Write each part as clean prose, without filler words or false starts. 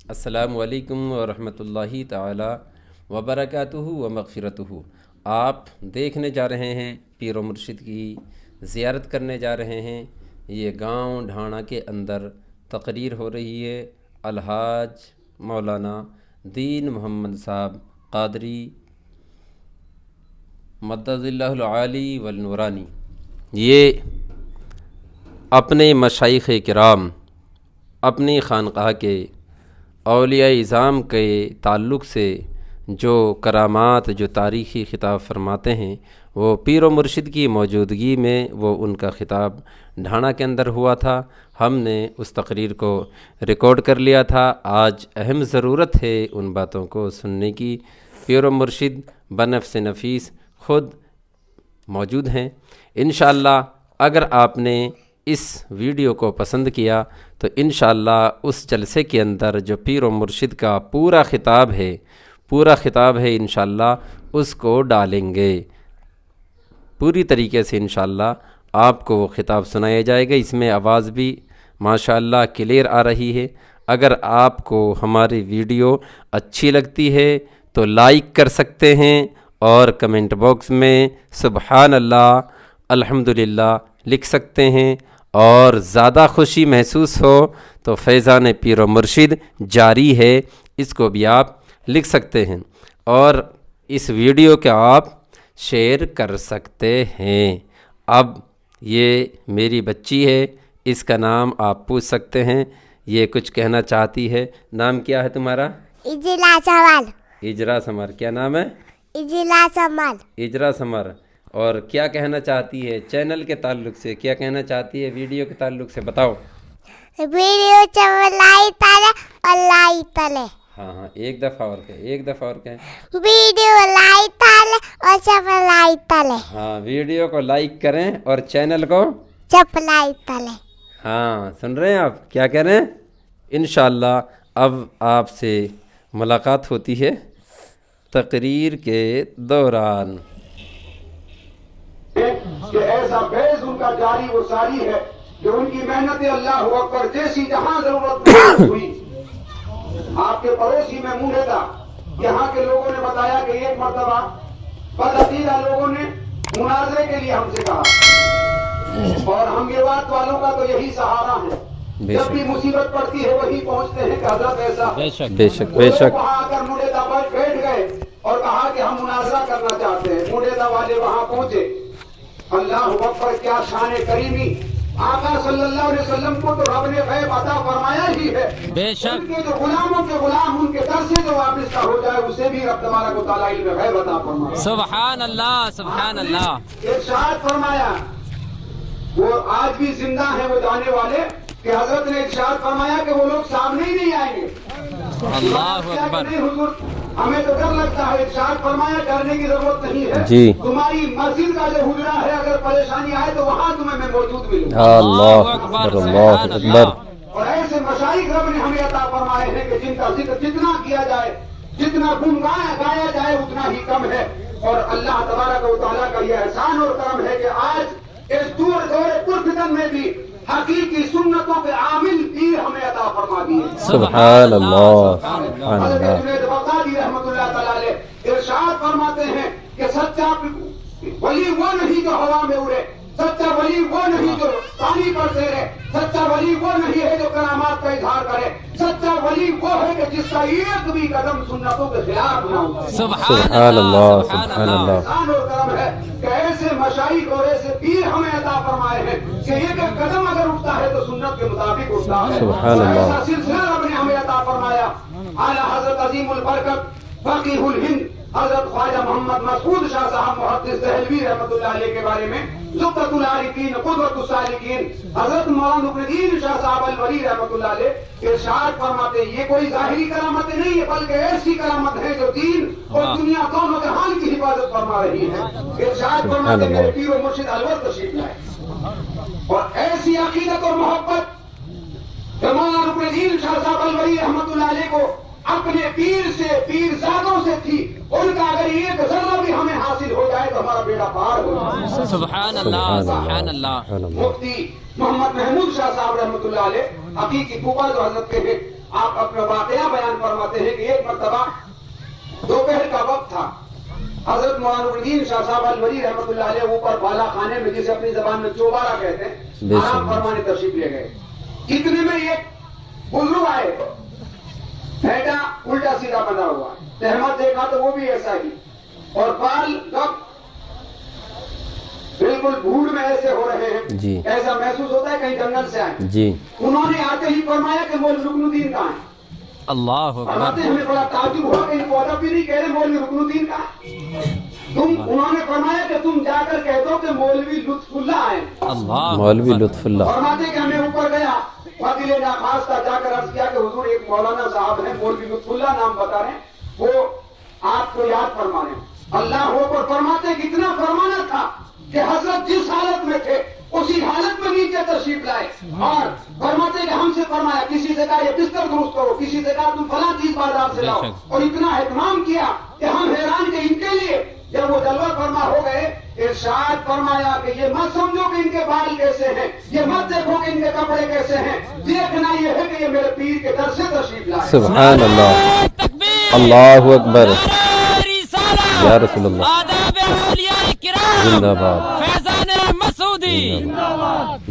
السلام علیکم ورحمۃ اللہ تعالی وبرکاتہ و مغفرتہ۔ آپ دیکھنے جا رہے ہیں پیر و مرشد کی زیارت کرنے جا رہے ہیں۔ یہ گاؤں ڈھانا کے اندر تقریر ہو رہی ہے۔ الحاج مولانا دین محمد صاحب قادری مدد اللہ العالی والنورانی، یہ اپنے مشائخ کرام، اپنی خانقاہ کے اولیاء اعظام کے تعلق سے جو کرامات، جو تاریخی خطاب فرماتے ہیں، وہ پیر و مرشد کی موجودگی میں وہ ان کا خطاب ڈھانا کے اندر ہوا تھا۔ ہم نے اس تقریر کو ریکارڈ کر لیا تھا۔ آج اہم ضرورت ہے ان باتوں کو سننے کی۔ پیر و مرشد بنفس نفیس خود موجود ہیں۔ انشاءاللہ اگر آپ نے اس ویڈیو کو پسند کیا تو انشاءاللہ اس جلسے کے اندر جو پیر و مرشد کا پورا خطاب ہے انشاءاللہ اس کو ڈالیں گے۔ پوری طریقے سے انشاءاللہ آپ کو وہ خطاب سنایا جائے گا۔ اس میں آواز بھی ماشاءاللہ کلیئر آ رہی ہے۔ اگر آپ کو ہماری ویڈیو اچھی لگتی ہے تو لائک کر سکتے ہیں اور کمنٹ باکس میں سبحان اللہ الحمدللہ لکھ سکتے ہیں، اور زیادہ خوشی محسوس ہو تو فیضان پیر و مرشد جاری ہے، اس کو بھی آپ لکھ سکتے ہیں، اور اس ویڈیو کو آپ شیئر کر سکتے ہیں۔ اب یہ میری بچی ہے، اس کا نام آپ پوچھ سکتے ہیں، یہ کچھ کہنا چاہتی ہے۔ نام کیا ہے تمہارا؟ اجلا سمر۔ اجرا سمر۔ کیا نام ہے؟ اجلا سمر۔ اجرا سمر۔ اور کیا کہنا چاہتی ہے چینل کے تعلق سے؟ کیا کہنا چاہتی ہے ویڈیو کے تعلق سے؟ بتاؤ۔ ویڈیو چلائی تالے اللہ تالے۔ ہاں ایک دفعہ اور کہیں۔ ویڈیو لائی تالے اور چپلائی تالے۔ ہاں، ویڈیو کو لائک کریں اور چینل کو چپلائی تالے۔ ہاں، سن رہے ہیں آپ کیا کہہ رہے ہیں؟ انشاءاللہ اب آپ سے ملاقات ہوتی ہے تقریر کے دوران۔ کہ ایسا فیض ان کا جاری و ساری ہے کہ ان کی محنت اللہ اکبر جیسی جہاں ضرورت محسوس ہوئی۔ آپ کے پڑوسی میں منہ تھا، یہاں کے لوگوں نے بتایا کہ ایک مرتبہ بدعقیدہ لوگوں نے مناظرے کے لیے ہم سے کہا، اور ہمگیوات والوں کا تو یہی سہارا ہے، جب بھی مصیبت پڑتی ہے وہی پہنچتے ہیں کہ حضرت ایسا۔ بے شک وہاں آ کر منڈیتا بیٹھ گئے اور کہا کہ ہم مناظرہ کرنا چاہتے ہیں۔ منڈیتا والے وہاں پہنچے۔ اللہ اکبر، کیا شان کریمی! آقا صلی اللہ علیہ وسلم کو تو رب نے غیب عطا فرمایا ہی ہے، بے شک۔ ان کے جو غلاموں کے غلام ان کے در سے جو وابستہ ہو جائے اسے بھی رب تبارک و تعالیٰ علم غیب عطا فرمایا۔ سبحان اللہ، سبحان اللہ۔ ارشاد فرمایا، وہ آج بھی زندہ ہیں وہ جانے والے، کہ حضرت نے ارشاد فرمایا کہ وہ لوگ سامنے ہی نہیں آئیں گے۔ اللہ اکبر۔ نہیں حضور، ہمیں تو ڈر لگتا ہے۔ ارشاد فرمایا ڈرنے کی ضرورت نہیں ہے، جی۔ تمہاری مسجد کا جو حجرہ ہے اگر پریشانی آئے تو وہاں تمہیں میں موجود ملوں۔ اللہ اکبر، اللہ اکبر۔ اور ایسے مشائخ رب نے ہمیں عطا فرمائے ہیں کہ جن کا ذکر جتنا کیا جائے، جتنا گن گایا جائے اتنا ہی کم ہے۔ اور اللہ تبارک و تعالیٰ کا یہ احسان اور کرم ہے کہ آج اس دور پرفتن میں بھی حقیقی سنتوں کے عامل پیر ہمیں عطا فرما دیے۔ سبحان اللہ، سبحان حضرت اللہ۔ جنید بغدادی رحمۃ اللہ تعالیٰ علیہ ارشاد فرماتے ہیں کہ سچا ولی وہ نہیں جو ہوا میں اڑے، سچا ولی وہ نہیں جو پانی پر تیرے، سچا ولی وہ نہیں ہے جو کرامات کا اظہار کرے، سچا ولی وہ ہے کہ جس کا ایک بھی قدم سنتوں کے خلاف نہ ہو۔ سبحان اللہ، سبحان اللہ۔ احسان اور کرم ہے کہ ایسے مشائخ اور ایسے پیر ہمیں عطا فرمائے ہیں کہ ایک ایک قدم اگر اٹھتا ہے تو سنت کے مطابق اٹھتا ہے۔ سبحان اللہ۔ ایسا سلسلہ رب نے ہمیں عطا فرمایا۔ اعلیٰ حضرت عظیم البرکت فقیہ الہند حضرت خواجہ محمد مسعود شاہ صاحب محدث دہلوی رحمۃ اللہ علیہ کے بارے میں زبدۃ العارفین قدوۃ السالکین حضرت مولانا نور الدین شاہ صاحب الولی رحمۃ اللہ علیہ ارشاد فرماتے ہیں یہ کوئی ظاہری کرامتیں نہیں ہے بلکہ ایسی کرامت ہے جو دین اور دنیا دونوں جہان کی حفاظت فرما رہی ہے۔ ارشاد فرماتے ہیں میرے پیر و مرشد الور تشریف لائے، اور ایسی عقیدت اور محبت کہ مولانا نور الدین شاہ صاحب الولی رحمۃ اللہ علیہ کو اپنے پیر سے پیرزادوں سے تھی، ان کا اگر ایک ذرہ بھی ہمیں حاصل ہو جائے تو ہمارا بیڑا پار ہو جائے۔ سبحان اللہ، سبحان اللہ۔ مفتی محمد محمود شاہ صاحب رحمۃ اللہ علیہ حقیقی پھوپھا جو حضرت کے ہیں، آپ اپنا واقعہ بیان فرماتے ہیں کہ ایک مرتبہ دوپہر کا وقت تھا، حضرت مولانا الدین شاہ صاحب الولی رحمۃ اللہ علیہ اوپر بالا خانے میں، جسے اپنی زبان میں چوبارہ کہتے ہیں، آرام فرمانے تشریف لے گئے۔ اتنے میں ایک بزرگ آئے، پھیٹا الٹا سیدھا بنا ہوا، تہمت دیکھا تو وہ بھی ایسا ہی، اور بال گپ بالکل بھوڑ میں ایسے ہو رہے ہیں جی، ایسا محسوس ہوتا ہے کہیں جنگل سے آئے جی۔ انہوں نے آتے ہی فرمایا کہ مولوی رکن الدین کہاں ہے؟ اللہ فرماتے اکبر، ہمیں بڑا تعجب ہوا کہ ان کو ادب بھی نہیں کہہ رہے مولوی رکن الدین کہاں ہے؟ انہوں نے فرمایا کہ تم جا کر کہہ دو کہ مولوی لطف اللہ آئے۔ اللہ مولوی لطف اللہ۔ فرماتے کہ ہمیں اوپر گیا، فضیل ناخواس کا جا کر عرض کیا کہ حضور ایک مولانا صاحب ہیں مولوی لطف اللہ نام بتا رہے ہیں، وہ آپ کو یاد فرما رہے ہیں۔ اللہ اوپر فرماتے کتنا فرمانا تھا کہ حضرت جس حالت میں تھے اسی حالت میں نیچے تشریف لائے، اور فرماتے کہ ہم سے فرمایا کسی سے کہا یہ بستر درست کرو، کسی سے کہا تم فلاں چیز بازار سے لاؤ، اور اتنا اہتمام کیا کہ ہم حیران کہ ان کے لیے جب وہ جلوہ فرما ہو گئے ارشاد فرمایا کہ یہ مت سمجھو کہ ان کے بال کیسے ہیں، یہ مت دیکھو کہ ان کے کپڑے کیسے ہیں، دیکھنا یہ ہے کہ یہ میرے پیر کے در سے تشریف لائے۔ سبحان اللہ، تکبیر، اللہ اکبر، رسالہ، یا رسول اللہ، آداب اولیاء کرام، زندہ باد، فیضان مسعودی۔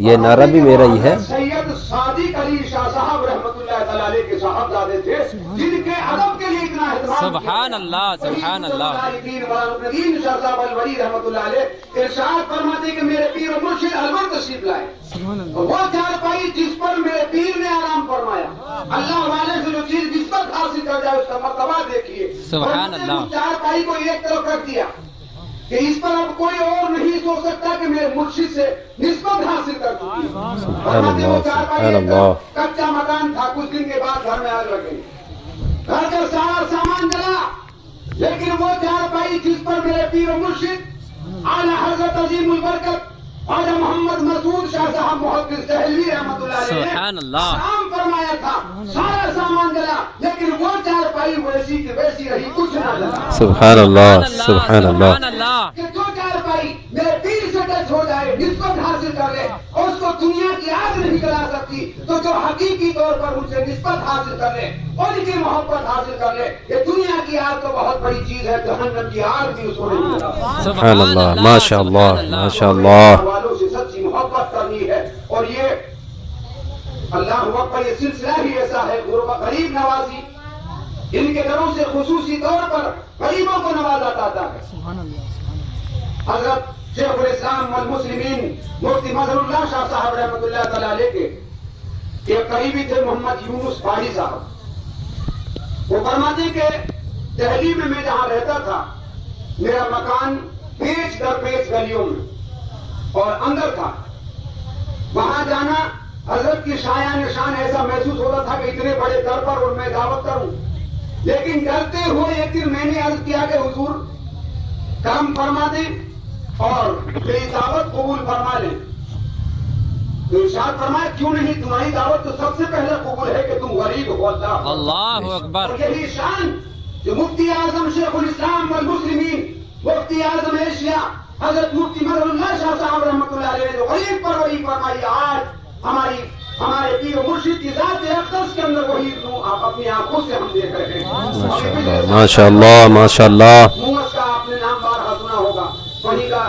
یہ نعرہ بھی میرا ہی ہے۔ سید صادق علی شاہ صاحب رحمۃ اللہ تعالی علیہ کے صاحبزادے تھے جن کے ادب کے لیے اتنا اہتمام کیا۔ سبحان اللہ، سبحان اللہ۔ مولانا الدین شاہ صاحب الولی رحمۃ اللہ علیہ ارشاد فرماتے کہ میرے پیر و مرشد الور تشریف لائے، وہ چارپائی جس پر میرے پیر نے آرام فرمایا، اللہ والے سے جو چیز نسبت حاصل کر جائے اس کا مرتبہ دیکھیے۔ سبحان اللہ۔ چارپائی کو ایک طرف رکھ دیا کہ اس پر اب کوئی اور نہیں سوچ سکتا کہ میرے مرشد سے نسبت حاصل کر چکی ہے۔ سبحان اللہ، سبحان اللہ۔ کچا مکان تھا، کچھ دن کے بعد گھر میں آگ لگ گئی، گھر کا سارا سامان جلا، لیکن وہ چارپائی جس پر میرے پیر و مرشد اعلیٰ حضرت عظیم البرکت خواجہ محمد مسعود شاہ صاحب محدث دہلوی رحمۃ اللہ علیہ سبحان اللہ۔ آرام فرمایا تھا، سارا سامان جلا، لیکن وہ چارپائی ویسی کی ویسی رہی، کچھ نہ جلا۔ سبحان اللہ، سبحان اللہ۔ سبحان اللہ۔ کہ جو چارپائی میرے پیر سے ٹچ ہو جائے، نسبت حاصل کر لے، اور اس کو دنیا کی آگ نہیں جلا سکتی، تو جو حقیقی طور پر ان سے نسبت حاصل کر لے، ان کی محبت حاصل کر لے، یہ دنیا کی آگ تو بہت بڑی چیز ہے، جہنم کی آگ بھی اس کو نہیں جلا۔ سبحان اللہ، ماشاء اللہ، ماشاء اللہ۔ والوں سے سچی محبت کرنی ہے، اور یہ اللہ اکبر، یہ سلسلہ ہی ایسا ہے، غریب نوازی، ان کے گھروں سے خصوصی طور پر غریبوں کو نوازا جاتا ہے۔ حضرت شیخ الاسلام والمسلمین مفتی مظہر اللہ شاہ صاحب رحمۃ اللہ تعالی علیہ کے ایک قریبی تھے محمد یونس پاڑی صاحب، وہ فرماتے کہ دہلی میں جہاں رہتا تھا میرا مکان پیچ در پیچ گلیوں میں اور اندر تھا، وہاں جانا حضرت کی شایان شان ایسا محسوس ہوتا تھا کہ اتنے بڑے در پر اور میں دعوت کروں، لیکن ڈرتے ہوئے ایک دن میں نے عرض کیا کہ حضور کرم فرما دیں اور میری دعوت قبول فرما لیں، تو ارشاد فرمایا کیوں نہیں، تمہاری دعوت تو سب سے پہلے قبول ہے کہ تم غریب ہو۔ اللہ اکبر۔ اور یہی شان جو مفتی اعظم شیخ الاسلام والمسلمین مفتی اعظم ایشیا حضرت مفتی مظہر اللہ شاہ صاحب رحمۃ اللہ علیہ نے جو غریب پروری فرمائی، آج ہمارے پیر و مرشد کی ذات اقدس کے اندر وہی آپ اپنی آنکھوں سے ہم دیکھ رہے ہیں۔ ماشاء اللہ، ماشاء اللہ۔ موس کا آپ نے نام بارہا سنا ہوگا، وہیں کا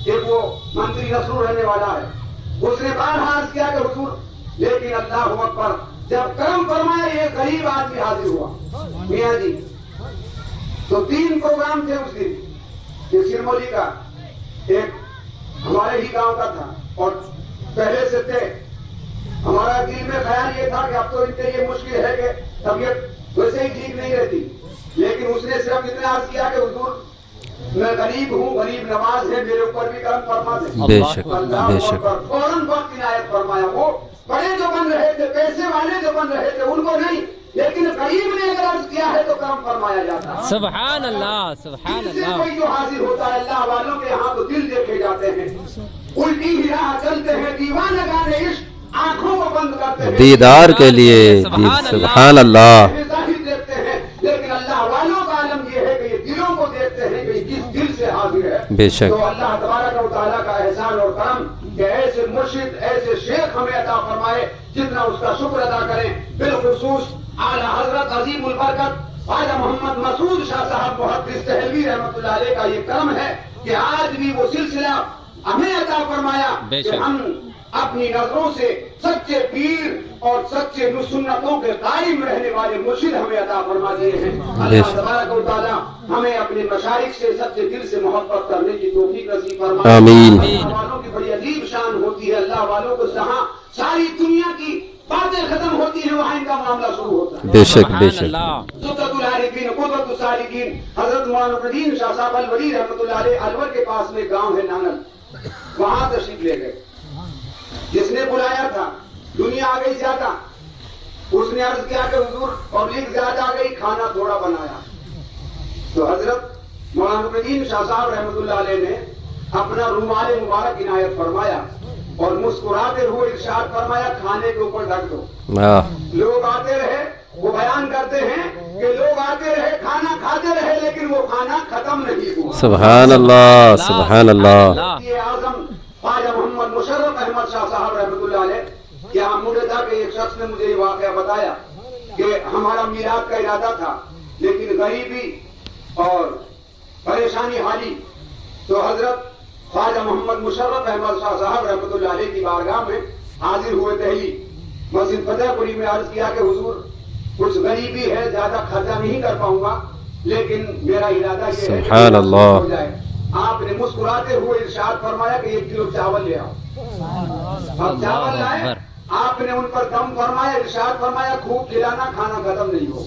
ایک وہ منتری نسرو رہنے والا ہے، اس نے بارہا عرض کیا کہ حضور، لیکن اللہ اکبر جب کرم فرمایا یہ غریب آدمی حاضر ہوا میاں جی، تو 3 پروگرام تھے اس دن، یہ سرمولی کا ایک ہمارے ہی گاؤں کا تھا، اور پہلے سے تھے، ہمارا دل میں خیال یہ تھا کہ اب تو ان کے لیے مشکل ہے کہ طبیعت ویسے ہی ٹھیک نہیں رہتی، لیکن اس نے صرف اتنا عرض کیا کہ حضور میں غریب ہوں، غریب نواز ہے، میرے اوپر بھی کرم فرما دیں۔ بے شک، بے شک۔ فوراً وقت عنایت فرمایا، وہ بڑے جو بن رہے تھے، پیسے والے جو بن رہے تھے ان کو نہیں، لیکن غریب نے اگر عرض کیا ہے تو کرم فرمایا جاتا ہے۔ سبحان اللہ، سبحان اس سے اللہ۔ کوئی جو حاضر ہوتا ہے اللہ والوں کے یہاں تو دل دیکھے جاتے ہیں، الٹی ہی راہ چلتے ہیں، دیوانہ گانے عشق آنکھوں کو بند کرتے ہیں، دیدار کے لیے سبحان اللہ۔ ظاہر دیکھتے ہیں، لیکن اللہ والوں کا عالم یہ ہے کہ یہ دلوں کو دیکھتے ہیں کہ کس دل سے حاضر ہے۔ بے شک۔ تو اللہ تبارک و تعالیٰ کا احسان اور کرم کہ ایسے مرشد، ایسے شیخ ہمیں عطا فرمائے، جتنا اس کا شکر ادا کریں، بالخصوص اعلیٰ حضرت عظیم البرکت خواجہ محمد مسعود شاہ صاحب محدث دہلوی رحمۃ اللہ علیہ کا یہ کرم ہے کہ آج بھی وہ سلسلہ ہمیں عطا فرمایا کہ ہم اپنی نظروں سے سچے پیر اور سچے سنتوں کے قائم رہنے والے مرشد ہمیں عطا فرما دیے ہیں. اللہ تبارک و تعالی ہمیں اپنے مشائخ سے سچے دل سے محبت کرنے کی توفیق نصیب فرمائے. آمین. اللہ والوں کی بڑی عجیب شان ہوتی ہے. اللہ والوں کو جہاں ساری دنیا کی باتیں ختم ہوتی ہیں وہاں ان کا معاملہ شروع ہوتا ہے. بے شک بے شک. زبدۃ العارفین قدوۃ السالکین حضرت مولانا الدین شاہ صاحب الولی رحمۃ اللہ علیہ الور کے پاس میں گاؤں ہے نانل, وہاں تشریف لے گئے. جس نے بلایا تھا دنیا آ گئی زیادہ, اس نے عرض کیا کہ حضور پبلک زیادہ آ گئی, کھانا تھوڑا بنایا. تو حضرت مولانا الدین شاہ صاحب رحمۃ اللہ علیہ نے اپنا رومال مبارک عنایت فرمایا اور مسکراتے ہوئے ارشاد فرمایا کھانے کے اوپر ڈھک دو. لوگ آتے رہے, وہ بیان کرتے ہیں کہ لوگ آتے رہے کھانا کھاتے رہے لیکن وہ کھانا ختم نہیں ہوا. سبحان اللہ سبحان اللہ. اعظم خواجہ محمد مشرف احمد شاہ صاحب رحمۃ اللہ علیہ کیا مجھے تھا کہ ایک شخص نے مجھے یہ واقعہ بتایا کہ ہمارا میلاد کا ارادہ تھا لیکن غریبی اور پریشانی حالی, تو حضرت خواجہ محمد مشرف احمد شاہ صاحب رحمۃ اللہ علیہ کی بارگاہ میں حاضر ہوئے. دہلی مسجد فتح پوری میں عرض کیا کہ حضور کچھ غریبی ہے, زیادہ خرچہ نہیں کر پاؤں گا لیکن میرا ارادہ یہ ہے سبحان اللہ. ہو جائے. آپ نے مسکراتے ہوئے ارشاد فرمایا کہ 1 کلو چاول لے آؤ. اب چاول لائے, آپ نے ان پر دم فرمایا, ارشاد فرمایا خوب کھلانا, کھانا ختم نہیں ہو.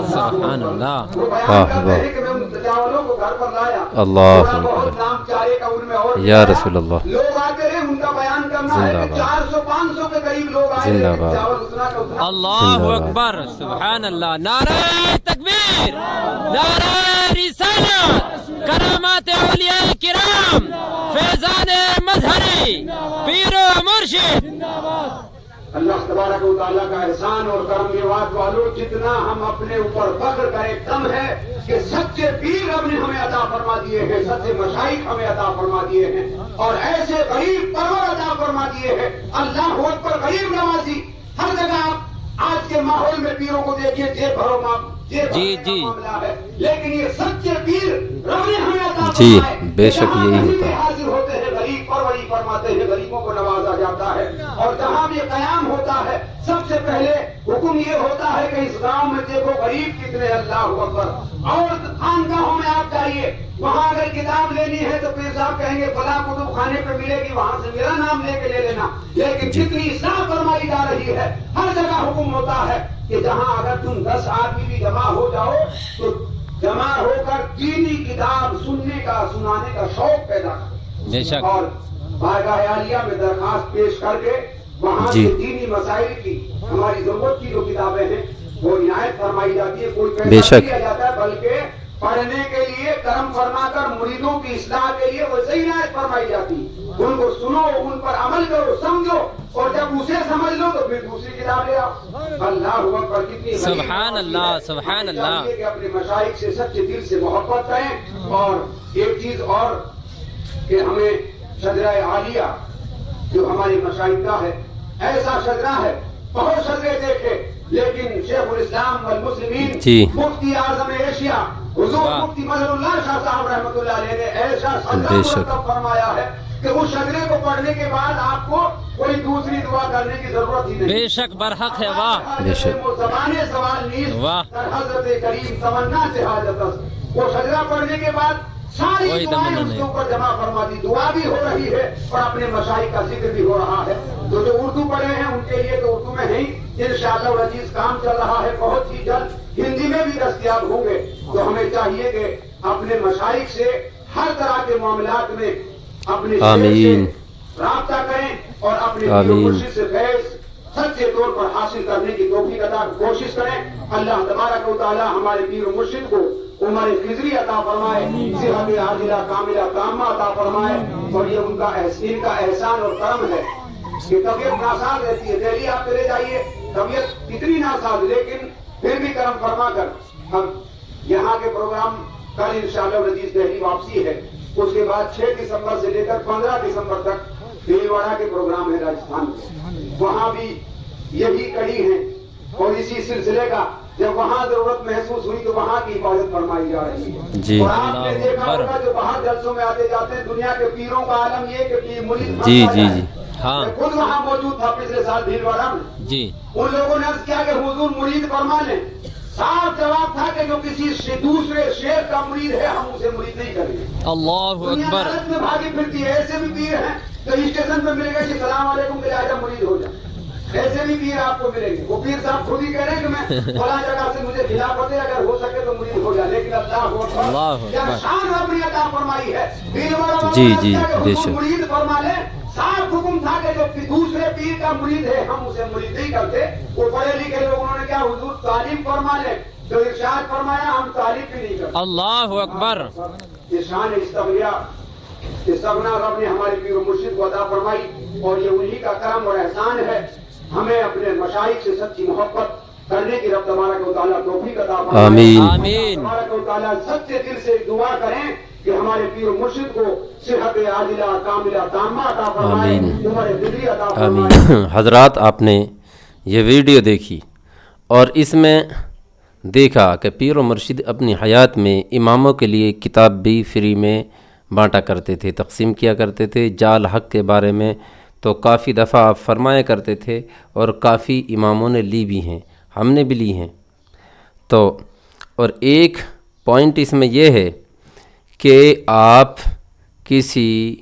سبحان اللہ. وہ بیان کرتے ہیں کہ میں ان چاولوں کو گھر پر لایا, اللہ تھوڑا بہت نام چارے کا ان میں اور یا رسول اللہ. لوگ آتے رہے, ان کا بیان کرنا ہے کہ 400-500 کے قریب لوگ آئے زندہ لیکن باد. چاول اتنا کا اتنا. اللہ اکبر. سبحان اللہ. نعرہ تکبیر, نعرہ رسالت, کرامات اولیاء کرام, فیضان مظہری, پیر و مرشد. اللہ تبارک و تعالیٰ کا احسان اور کرم نواز والوں, جتنا ہم اپنے اوپر فخر کریں کم ہے کہ سچے پیر رب نے ہمیں عطا فرما دیے ہیں, سچے مشائخ ہمیں عطا فرما دیے ہیں اور ایسے غریب پرور عطا فرما دیے ہیں. اللہ اکبر. غریب نوازی ہر جگہ. آپ آج کے ماحول میں پیروں کو دیکھیے, جیب بھرو معاملہ ہے, لیکن یہ سچے پیر رب نے ہمیں عطا فرمائے. بے شک یہی ہوتا ہے. حاضر ہوتے ہیں, غریب پروری فرماتے ہیں, غریبوں کو نوازا جاتا ہے. اور جہاں بھی قیام ہوتا ہے سب سے پہلے حکم یہ ہوتا ہے کہ اس گاؤں میں دیکھو غریب کتنے. اللہ اکبر. اور خانقاہوں میں آپ جائیے, وہاں اگر کتاب لینی ہے تو پیر صاحب کہیں گے فلاں کتب خانے پہ ملے گی, وہاں سے میرا نام لے کے لے لینا. لیکن جتنی اصلاح فرمائی جا رہی ہے ہر جگہ حکم ہوتا ہے کہ جہاں اگر تم 10 آدمی بھی جمع ہو جاؤ تو جمع ہو کر دینی کتاب سننے کا, سنانے کا شوق پیدا کرو. اور بارگاہ عالیہ میں درخواست پیش کر کے وہاں سے دینی مسائل کی ہماری ضرورت کی جو کتابیں ہیں وہ عنایت فرمائی جاتی ہے. کوئی پیسہ نہیں دیا جاتا ہے بلکہ پڑھنے کے لیے کرم فرما کر مریدوں کی اصلاح کے لیے ویسے ہی عنایت فرمائی جاتی. ان کو سنو, ان پر عمل کرو, سمجھو, اور جب اسے سمجھ لو تو پھر دوسری کتاب لے آؤ. اللہ اکبر. کتنی سبحان اللہ سبحان اللہ. کہ اپنے مشائخ سے سچے دل سے محبت کریں. اور ایک چیز اور کہ ہمیں شجرہ عالیہ جو ہماری مشائخ کا ہے, ایسا شجرہ ہے, بہت شجرے دیکھے لیکن شیخ الاسلام والمسلمین مفتی اعظم ایشیا حضور مفتی مظہر اللہ شاہ صاحب رحمۃ اللہ علیہ نے ایسا شجرہ فرمایا ہے کہ اس شجرے کو پڑھنے کے بعد آپ کو کوئی دوسری دعا کرنے کی ضرورت ہی نہیں. بے شک برحق ہے. واہ بے شک. زبانے سوال نیز حضرت کریم تمنا سے حاجت. وہ شجرہ پڑھنے کے بعد ساری دعائیں اس کے اوپر جمع فرما دی. دعا بھی ہو رہی ہے اور اپنے مشائخ کا ذکر بھی ہو رہا ہے. تو جو اردو پڑھے ہیں ان کے لیے تو اردو میں نہیں, انشاءاللہ العزیز کام چل رہا ہے, بہت ہی جلد ہندی میں بھی دستیاب ہوں گے. تو ہمیں چاہیے کہ اپنے مشائخ سے ہر طرح کے معاملات میں اپنے آمین رابطہ کریں اور اپنے مرشد سے فیض سچے طور پر حاصل کرنے کی توفیق عطا کوشش کریں. اللہ تبارک و تعالی ہمارے پیر و مرشد کو عمر خضری عطا فرمائے, صحت عاجلہ کاملہ تامہ عطا فرمائے. اور یہ ان کا احسان اور کرم ہے کہ طبیعت ناساز رہتی ہے. دہلی آپ چلے جائیے, طبیعت اتنی ناساز لیکن پھر بھی کرم فرما کر ہم یہاں کے پروگرام کل انشاءاللہ العزیز دہلی واپسی ہے. اس کے بعد 6 دسمبر سے لے کر 15 دسمبر تک بھیلواڑہ کے پروگرام ہے راجستھان میں. وہاں بھی یہی کڑی ہے اور اسی سلسلے کا جب وہاں ضرورت محسوس ہوئی تو وہاں کی حفاظت فرمائی جا رہی ہے. جی اور آپ نے دیکھا ہوگا جو باہر جلسوں میں آتے جاتے ہیں دنیا کے پیروں کا عالم یہ کہ پیر مرید جی جی جی ہاں میں خود وہاں موجود تھا پچھلے سال بھیلواڑہ میں. جی ان لوگوں نے عرض کیا کہ حضور مرید فرما لیں. صاف جواب تھا کہ جو کسی دوسرے شیخ کا مرید ہے ہم اسے مرید نہیں کریں گے. اللہ دنیا اکبر. حالت میں بھاگی پھرتی ہے. ایسے بھی پیر ہیں تو اسٹیشن پہ ملے گا کہ السلام علیکم کے لہٰذا مرید ہو جائے. ایسے بھی پیر آپ کو ملیں گے. وہ پیر صاحب خود ہی کہہ رہے ہیں کہ میں فلاں جگہ سے مجھے خلافت ہے اگر ہو سکے تو مرید ہو جائے. لیکن اللہ کیا شان اپنی عطا فرمائی ہے. جی جی بے شک. مرید فرما لیں. صاف حکم تھا کہ جو دوسرے پیر کا مرید ہے ہم اسے مرید نہیں کرتے. وہ پڑھے لکھے لوگ انہوں نے کیا حضور تعلیم فرما لیں. جو ارشاد فرمایا ہم تعلیم بھی نہیں کرتے. اللہ اکبر. یہ شان استغنیہ استغنا رب نے ہمارے پیر و مرشد کو عطا فرمائی اور یہ انہی کا کرم اور احسان ہے. ہمیں اپنے مشائخ سے سچی محبت کرنے کی رب تبارک و تعالیٰ توفیق عطا فرمائے. آمین. آمین. تبارک و تعالیٰ سچے دل سے دعا کریں کہ ہمارے پیر و مرشد کو صحت عاجلہ کاملہ تامہ عطا فرمائے. آمین. عمر دلی عطا فرمائے. آمین. حضرات آپ نے یہ ویڈیو دیکھی اور اس میں دیکھا کہ پیر و مرشد اپنی حیات میں اماموں کے لیے کتاب بھی فری میں بانٹا کرتے تھے، تقسیم کیا کرتے تھے. جال حق کے بارے میں تو کافی دفعہ آپ فرمایا کرتے تھے اور کافی اماموں نے لی بھی ہیں، ہم نے بھی لی ہیں. تو اور ایک پوائنٹ اس میں یہ ہے کہ آپ کسی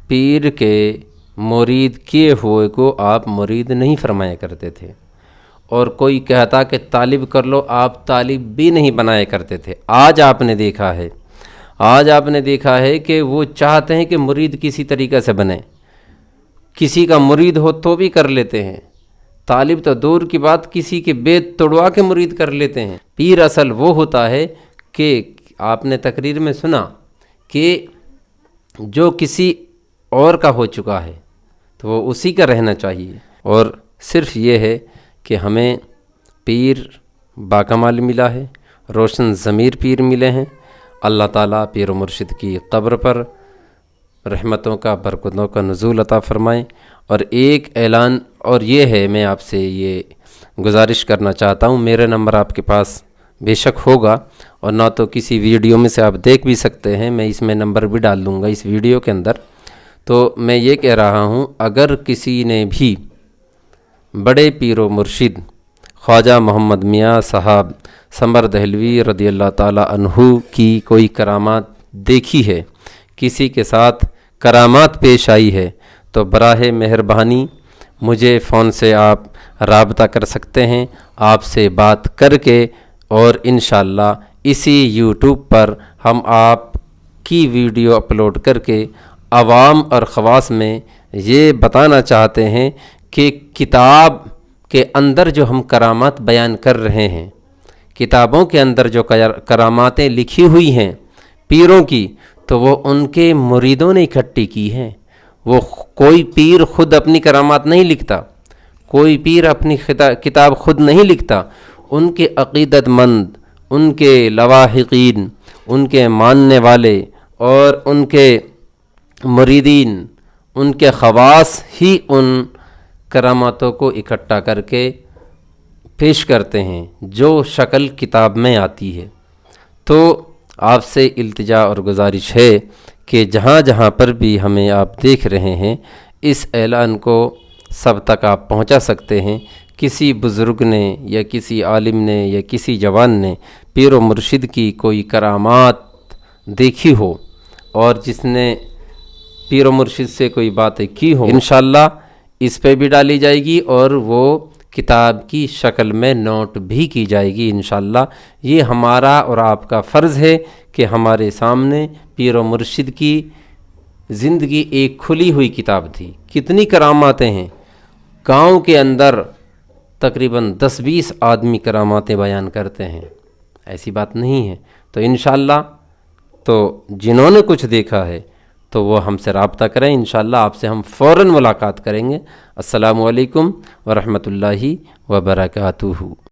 پیر کے مرید کیے ہوئے کو آپ مرید نہیں فرمایا کرتے تھے. اور کوئی کہتا کہ طالب کر لو آپ طالب بھی نہیں بنایا کرتے تھے. آج آپ نے دیکھا ہے کہ وہ چاہتے ہیں کہ مرید کسی طریقے سے بنے. کسی کا مرید ہو تو بھی کر لیتے ہیں. طالب تو دور کی بات کسی کے بیت توڑوا کے مرید کر لیتے ہیں. پیر اصل وہ ہوتا ہے کہ آپ نے تقریر میں سنا کہ جو کسی اور کا ہو چکا ہے تو وہ اسی کا رہنا چاہیے. اور صرف یہ ہے کہ ہمیں پیر باکمال ملا ہے، روشن ضمیر پیر ملے ہیں. اللہ تعالیٰ پیر و مرشد کی قبر پر رحمتوں کا برکتوں کا نزول عطا فرمائیں. اور ایک اعلان اور یہ ہے، میں آپ سے یہ گزارش کرنا چاہتا ہوں. میرا نمبر آپ کے پاس بے شک ہوگا اور نہ تو کسی ویڈیو میں سے آپ دیکھ بھی سکتے ہیں. میں اس میں نمبر بھی ڈال دوں گا اس ویڈیو کے اندر. تو میں یہ کہہ رہا ہوں اگر کسی نے بھی بڑے پیر و مرشد خواجہ محمد میاں صاحب سنبر دہلوی رضی اللہ تعالی عنہ کی کوئی کرامات دیکھی ہے، کسی کے ساتھ کرامات پیش آئی ہے، تو براہ مہربانی مجھے فون سے آپ رابطہ کر سکتے ہیں. آپ سے بات کر کے اور انشاءاللہ اسی یوٹیوب پر ہم آپ کی ویڈیو اپلوڈ کر کے عوام اور خواص میں یہ بتانا چاہتے ہیں کہ کتاب کے اندر جو ہم کرامات بیان کر رہے ہیں، کتابوں کے اندر جو کراماتیں لکھی ہوئی ہیں پیروں کی، تو وہ ان کے مریدوں نے اکٹھی کی ہیں. وہ کوئی پیر خود اپنی کرامات نہیں لکھتا، کوئی پیر اپنی کتاب خود نہیں لکھتا. ان کے عقیدت مند، ان کے لواحقین، ان کے ماننے والے اور ان کے مریدین، ان کے خواص ہی ان کراماتوں کو اکٹھا کر کے پیش کرتے ہیں جو شکل کتاب میں آتی ہے. تو آپ سے التجا اور گزارش ہے کہ جہاں جہاں پر بھی ہمیں آپ دیکھ رہے ہیں اس اعلان کو سب تک آپ پہنچا سکتے ہیں. کسی بزرگ نے یا کسی عالم نے یا کسی جوان نے پیر و مرشد کی کوئی کرامات دیکھی ہو اور جس نے پیر و مرشد سے کوئی باتیں کی ہو، انشاءاللہ اس پہ بھی ڈالی جائے گی اور وہ کتاب کی شکل میں نوٹ بھی کی جائے گی انشاءاللہ. یہ ہمارا اور آپ کا فرض ہے کہ ہمارے سامنے پیر و مرشد کی زندگی ایک کھلی ہوئی کتاب تھی. کتنی کراماتیں ہیں. گاؤں کے اندر تقریباً 10-20 آدمی کراماتیں بیان کرتے ہیں، ایسی بات نہیں ہے. تو انشاءاللہ تو جنہوں نے کچھ دیکھا ہے تو وہ ہم سے رابطہ کریں. انشاءاللہ آپ سے ہم فوراً ملاقات کریں گے. السلام علیکم ورحمۃ اللہ وبرکاتہ.